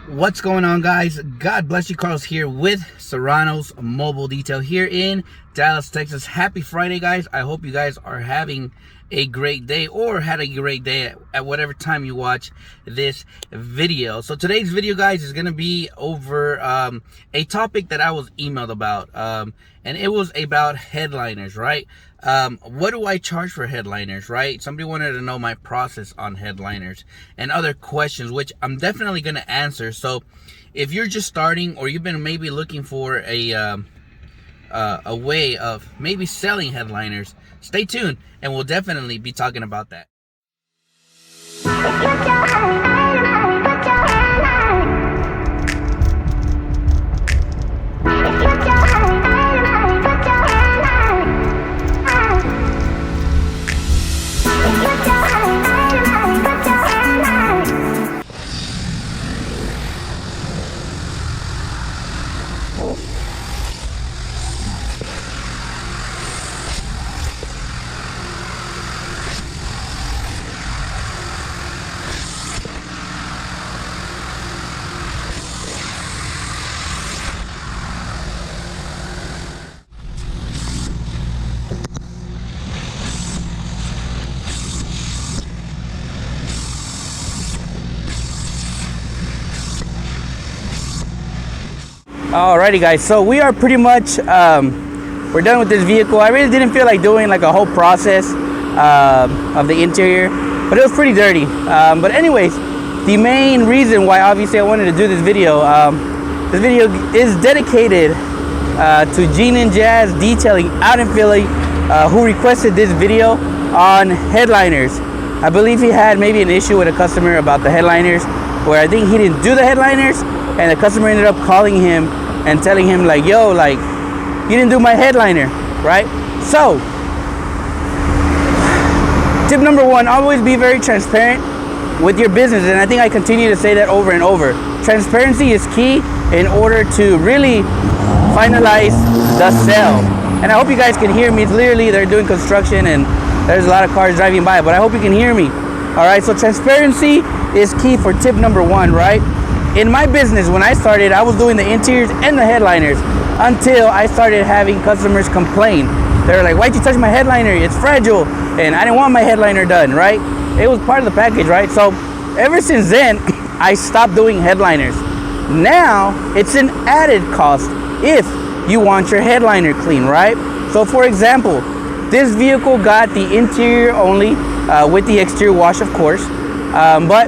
What's going on, guys? God bless you. Carlos here with Serranos Mobile Detail here in Dallas, Texas. Happy Friday, guys. I hope you guys are having a great day or had a great day at whatever time you watch this video. So today's video, guys, is going to be over a topic that I was emailed about, and it was about headliners, right? What do I charge for headliners, right? Somebody wanted to know my process on headliners and other questions, which I'm definitely going to answer. So if you're just starting or you've been maybe looking for a way of maybe selling headliners, stay tuned and we'll definitely be talking about that. Alrighty, guys, so we are pretty much we're done with this vehicle. I really didn't feel like doing like a whole process of the interior, but it was pretty dirty. But anyways, the main reason why obviously I wanted to do this video is dedicated to Gene and Jazz Detailing out in Philly, who requested this video on headliners. I believe he had maybe an issue with a customer about the headliners, where I think he didn't do the headliners, and the customer ended up calling him and telling him like, yo, like, you didn't do my headliner, right? So tip number one, always be very transparent with your business. And I think I continue to say that over and over. Transparency is key in order to really finalize the sale. And I hope you guys can hear me. It's literally, they're doing construction and there's a lot of cars driving by, but I hope you can hear me. All right, so transparency is key for tip number one, right? In my business, when I started, I was doing the interiors and the headliners until I started having customers complain. They were like, why'd you touch my headliner? It's fragile. And I didn't want my headliner done, right? It was part of the package, right? So ever since then, I stopped doing headliners. Now, it's an added cost if you want your headliner clean, right? So for example, this vehicle got the interior only with the exterior wash, of course, but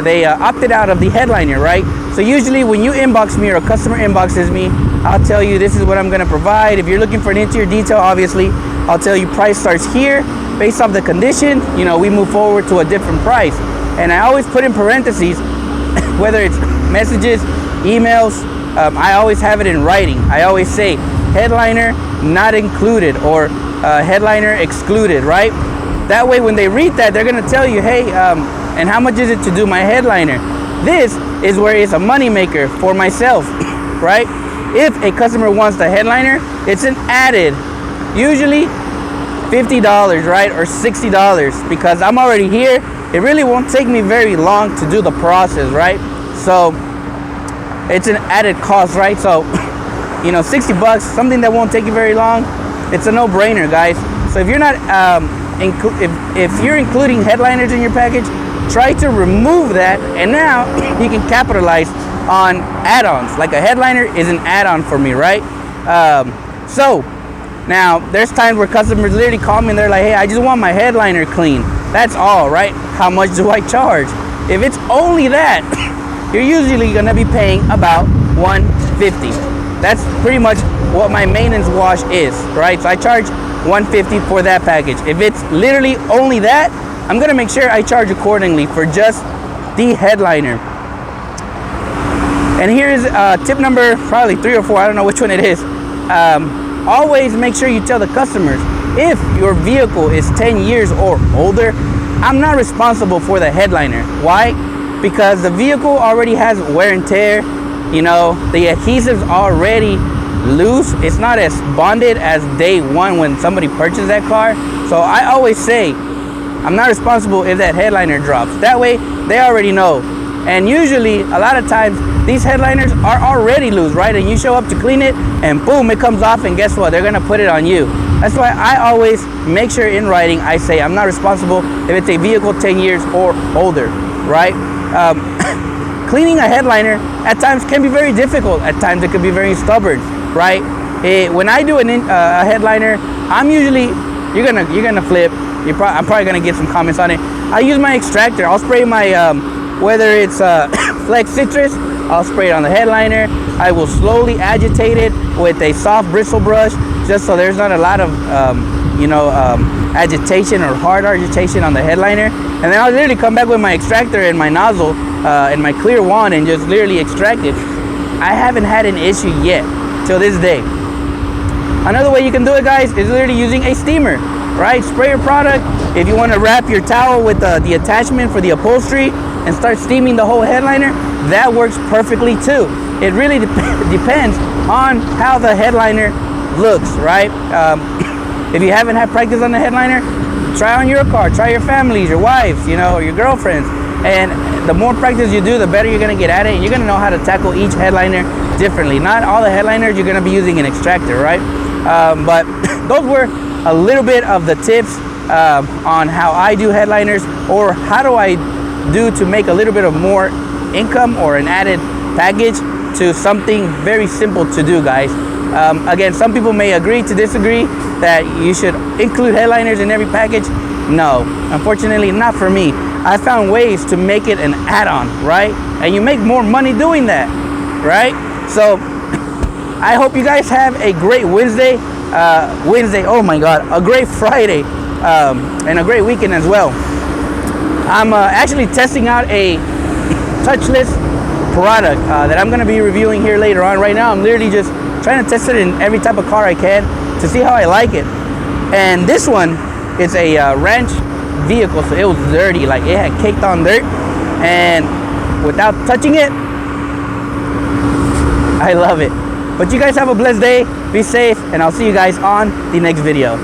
they opted out of the headliner, right? So usually when you inbox me or a customer inboxes me, I'll tell you this is what I'm going to provide. If you're looking for an interior detail, obviously I'll tell you price starts here. Based off the condition, you know, we move forward to a different price. And I always put in parentheses whether it's messages, emails, I always have it in writing. I always say headliner not included or headliner excluded, right? That way when they read that, they're going to tell you, hey, and how much is it to do my headliner? This is where it's a money maker for myself, right? If a customer wants the headliner, it's an added, usually $50, right? Or $60, because I'm already here. It really won't take me very long to do the process, right? So it's an added cost, right? So, you know, 60 bucks, something that won't take you very long. It's a no-brainer, guys. So if you're not, if you're including headliners in your package, try to remove that, and now you can capitalize on add-ons. Like a headliner is an add-on for me, right? So now there's times where customers literally call me and they're like, hey, I just want my headliner clean. That's all, right? How much do I charge? If it's only that, you're usually gonna be paying about $150. That's pretty much what my maintenance wash is, right? So I charge $150 for that package. If it's literally only that, I'm gonna make sure I charge accordingly for just the headliner. And here's tip number probably 3 or 4, I don't know which one it is. Always make sure you tell the customers, if your vehicle is 10 years or older, I'm not responsible for the headliner. Why? Because the vehicle already has wear and tear. You know, the adhesive's already loose. It's not as bonded as day one when somebody purchased that car. So I always say, I'm not responsible if that headliner drops. That way, they already know And usually, a lot of times, these headliners are already loose, right? And you show up to clean it, and boom, it comes off, and guess what? They're gonna put it on you. That's why I always make sure in writing, I say I'm not responsible if it's a vehicle 10 years or older, right? Cleaning a headliner at times can be very difficult. At times, it can be very stubborn, right? When I do a headliner, I'm usually, you're gonna flip. I'm probably gonna get some comments on it. I use my extractor. I'll spray my, whether it's Flex Citrus, I'll spray it on the headliner. I will slowly agitate it with a soft bristle brush, just so there's not a lot of, agitation or hard agitation on the headliner. And then I'll literally come back with my extractor and my nozzle and my clear wand and just literally extract it. I haven't had an issue yet till this day. Another way you can do it, guys, is literally using a steamer, right? Spray your product. If you want to wrap your towel with the attachment for the upholstery and start steaming the whole headliner, that works perfectly too. It really depends on how the headliner looks, right? If you haven't had practice on the headliner, try on your car, try your families, your wives, or your girlfriends. And the more practice you do, the better you're gonna get at it, and you're gonna know how to tackle each headliner differently. Not all the headliners you're gonna be using an extractor, right? But those were a little bit of the tips on how I do headliners, or how do I do to make a little bit of more income or an added package to something very simple to do, guys. Again, some people may agree to disagree that you should include headliners in every package. No, unfortunately not for me. I found ways to make it an add-on, right? And you make more money doing that, right? So I hope you guys have a great Wednesday, oh my God, a great Friday, and a great weekend as well. I'm actually testing out a touchless product that I'm gonna be reviewing here later on. Right now, I'm literally just trying to test it in every type of car I can to see how I like it. And this one is a ranch vehicle, so it was dirty, like it had caked on dirt, and without touching it, I love it. But you guys have a blessed day, be safe, and I'll see you guys on the next video.